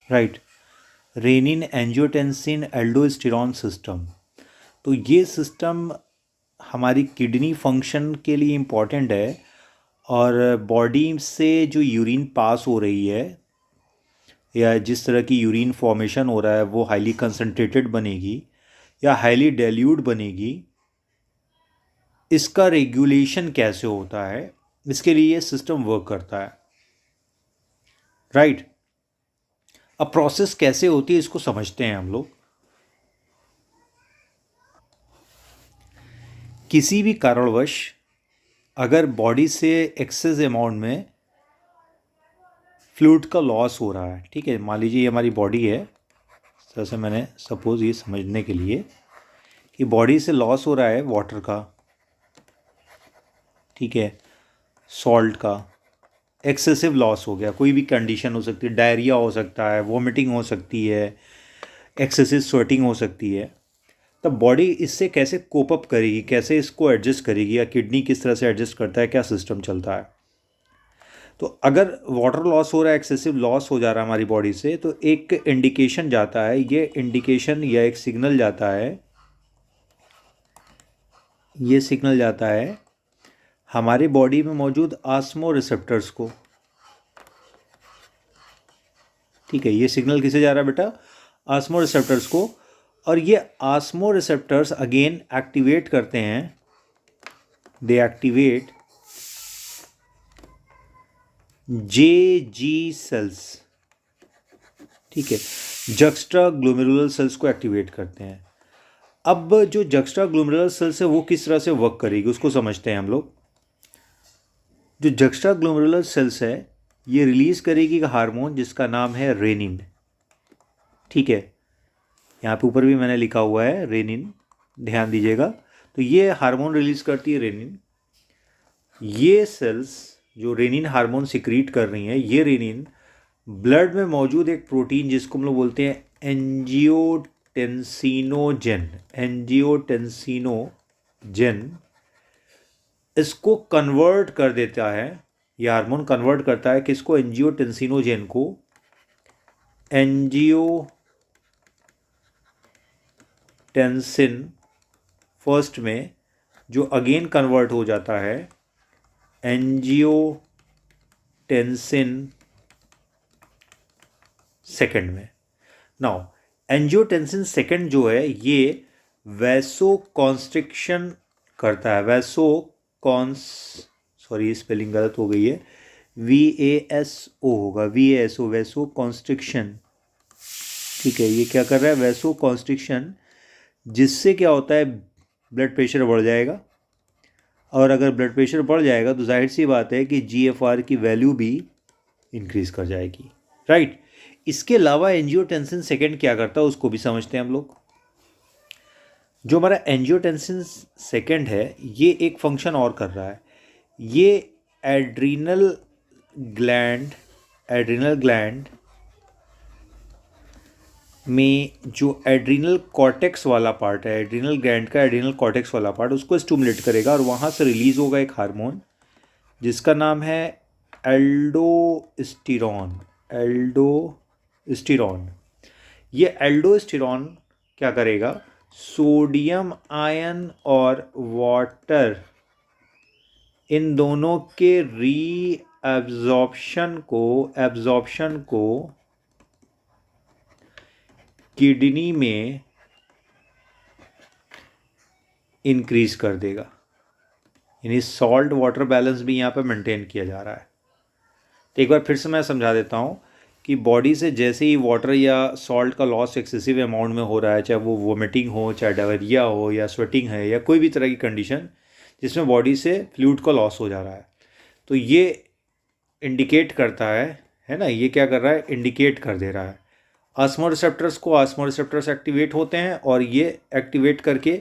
Right. Renin angiotensin aldosterone system, तो ये system हमारी किडनी फंक्शन के लिए इम्पॉर्टेंट है। और बॉडी से जो यूरिन पास हो रही है या जिस तरह की यूरिन फॉर्मेशन हो रहा है वो हाईली कंसनट्रेटेड बनेगी या हाईली डाइल्यूट बनेगी, इसका रेगुलेशन कैसे होता है, इसके लिए ये सिस्टम वर्क करता है। राइट। अब प्रोसेस कैसे होती है इसको समझते हैं हम लोग। किसी भी कारणवश अगर बॉडी से एक्सेस अमाउंट में फ्लूइड का लॉस हो रहा है, ठीक है, मान लीजिए ये हमारी बॉडी है, इस तरह से मैंने सपोज ये समझने के लिए कि बॉडी से लॉस हो रहा है वाटर का, ठीक है, सॉल्ट का एक्सेसिव लॉस हो गया, कोई भी कंडीशन हो सकती है, डायरिया हो सकता है, वॉमिटिंग हो सकती है, एक्सेसिव स्वेटिंग हो सकती है। तब बॉडी इससे कैसे कोप अप करेगी, कैसे इसको एडजस्ट करेगी, या किडनी किस तरह से एडजस्ट करता है, क्या सिस्टम चलता है। तो अगर वाटर लॉस हो रहा है, एक्सेसिव लॉस हो जा रहा है हमारी बॉडी से, तो एक इंडिकेशन जाता है, ये इंडिकेशन या एक सिग्नल जाता है, ये सिग्नल जाता है हमारी बॉडी में मौजूद आस्मो रिसेप्टर्स को। ठीक है, ये सिग्नल किसे जा रहा है बेटा, आस्मो रिसेप्टर्स को। और ये आस्मो रिसेप्टर्स अगेन एक्टिवेट करते हैं, दे एक्टिवेट जे जी सेल्स, ठीक है, जक्स्ट्रा ग्लोमेरुलर सेल्स को एक्टिवेट करते हैं। अब जो जक्स्ट्रा ग्लोमेरुलर सेल्स है वो किस तरह से वर्क करेगी उसको समझते हैं हम लोग। जो जक्स्ट्रा ग्लोमेरुलर सेल्स है ये रिलीज करेगी एक हार्मोन जिसका नाम है रेनिन। ठीक है, यहाँ पे ऊपर भी मैंने लिखा हुआ है रेनिन, ध्यान दीजिएगा। तो ये हार्मोन रिलीज करती है रेनिन। ये सेल्स जो रेनिन हार्मोन सिक्रीट कर रही हैं, ये रेनिन ब्लड में मौजूद एक प्रोटीन जिसको हम लोग बोलते हैं एंजियोटेंसिनोजेन, एंजियोटेंसिनोजेन, इसको कन्वर्ट कर देता है। ये हार्मोन कन्वर्ट करता है किसको, एंजियोटेंसिनोजेन को एंजियोटेंसिन फर्स्ट में, जो अगेन कन्वर्ट हो जाता है एंजियोटेंसिन सेकेंड में। नाउ एंजियोटेंसिन सेकेंड जो है ये वैसो कॉन्स्ट्रिक्शन करता है, वैसो कॉन्स, सॉरी स्पेलिंग गलत हो गई है, VASO होगा, VASO, वैसो कॉन्स्ट्रिक्शन। ठीक है, ये क्या कर रहा है, वैसो कॉन्स्ट्रिक्शन, जिससे क्या होता है ब्लड प्रेशर बढ़ जाएगा। और अगर ब्लड प्रेशर बढ़ जाएगा तो जाहिर सी बात है कि GFR की वैल्यू भी इंक्रीज कर जाएगी। राइट। इसके अलावा एंजियोटेंसिन सेकेंड क्या करता है उसको भी समझते हैं हम लोग। जो हमारा एंजियोटेंसिन सेकेंड है ये एक फंक्शन और कर रहा है, ये एड्रीनल ग्लैंड, एड्रीनल ग्लैंड में जो एड्रीनल कॉर्टेक्स वाला पार्ट है, एड्रीनल ग्लैंड का एड्रीनल कॉर्टेक्स वाला पार्ट, उसको स्टिमुलेट करेगा और वहाँ से रिलीज होगा एक हार्मोन जिसका नाम है एल्डोस्टेरॉन, एल्डोस्टेरॉन। ये एल्डोस्टेरॉन क्या करेगा, सोडियम आयन और वाटर इन दोनों के एब्जॉर्प्शन को किडनी में इंक्रीज कर देगा। यानी सॉल्ट वाटर बैलेंस भी यहाँ पे मेंटेन किया जा रहा है। तो एक बार फिर से मैं समझा देता हूँ कि बॉडी से जैसे ही वाटर या सॉल्ट का लॉस एक्सेसिव अमाउंट में हो रहा है, चाहे वो वोमिटिंग हो, चाहे डायरिया हो, या स्वेटिंग है, या कोई भी तरह की कंडीशन जिसमें बॉडी से फ्लूइड का लॉस हो जा रहा है, तो ये इंडिकेट करता है ना, ये क्या कर रहा है, इंडिकेट कर दे रहा है आस्मो रिसेप्टर्स को। आस्मो रिसेप्टर्स एक्टिवेट होते हैं और ये एक्टिवेट करके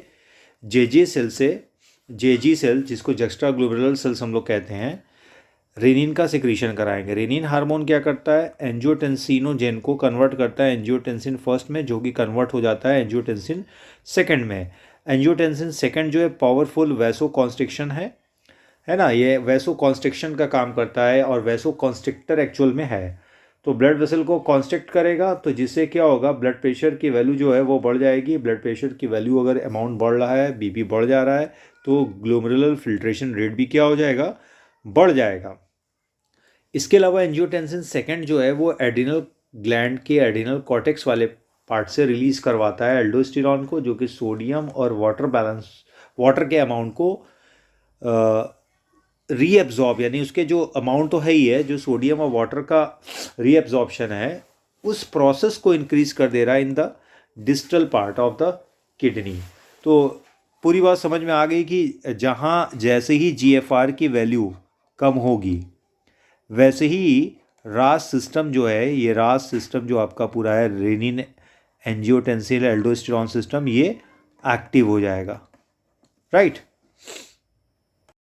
जेजे सेल से, जेजी सेल जिसको जक्स्ट्रा ग्लोमेरुलर सेल्स हम लोग कहते हैं, रेनिन का सिक्रीशन कराएंगे। रेनिन हार्मोन क्या करता है, एंजियोटेंसिनोजेन को कन्वर्ट करता है एंजियोटेंसिन फर्स्ट में, जो कि कन्वर्ट हो जाता है एंजियोटेंसिन सेकंड में। एंजियोटेंसिन सेकंड जो है पावरफुल वैसो कॉन्स्ट्रिक्शन है ना, ये वैसो कॉन्स्ट्रिक्शन का काम करता है और वैसो कॉन्स्ट्रिक्टर एक्चुअल में है। तो ब्लड वेसल को कॉन्स्ट्रिक्ट करेगा, तो जिससे क्या होगा, ब्लड प्रेशर की वैल्यू जो है वो बढ़ जाएगी। ब्लड प्रेशर की वैल्यू अगर अमाउंट बढ़ रहा है, बीपी बढ़ जा रहा है, तो ग्लोमेरुलर फिल्ट्रेशन रेट भी क्या हो जाएगा, बढ़ जाएगा। इसके अलावा एंजियोटेंसिन सेकेंड जो है वो एड्रिनल ग्लैंड के एड्रिनल कॉर्टेक्स वाले पार्ट से रिलीज करवाता है एल्डोस्टेरॉन को, जो कि सोडियम और वाटर के अमाउंट को रीएब्जॉर्ब, यानी उसके जो अमाउंट तो है ही है, जो सोडियम और वाटर का रीएब्जॉर्प्शन है उस प्रोसेस को इंक्रीज कर दे रहा है in the distal part of the kidney. तो पूरी बात समझ में आ गई कि जहाँ जैसे ही जीएफआर की वैल्यू कम होगी वैसे ही रास सिस्टम जो है, ये रास सिस्टम जो आपका पूरा है, रेनिन एंजियोटेंसिन एल्डोस्टेरॉन सिस्टम, ये एक्टिव हो जाएगा, राइट।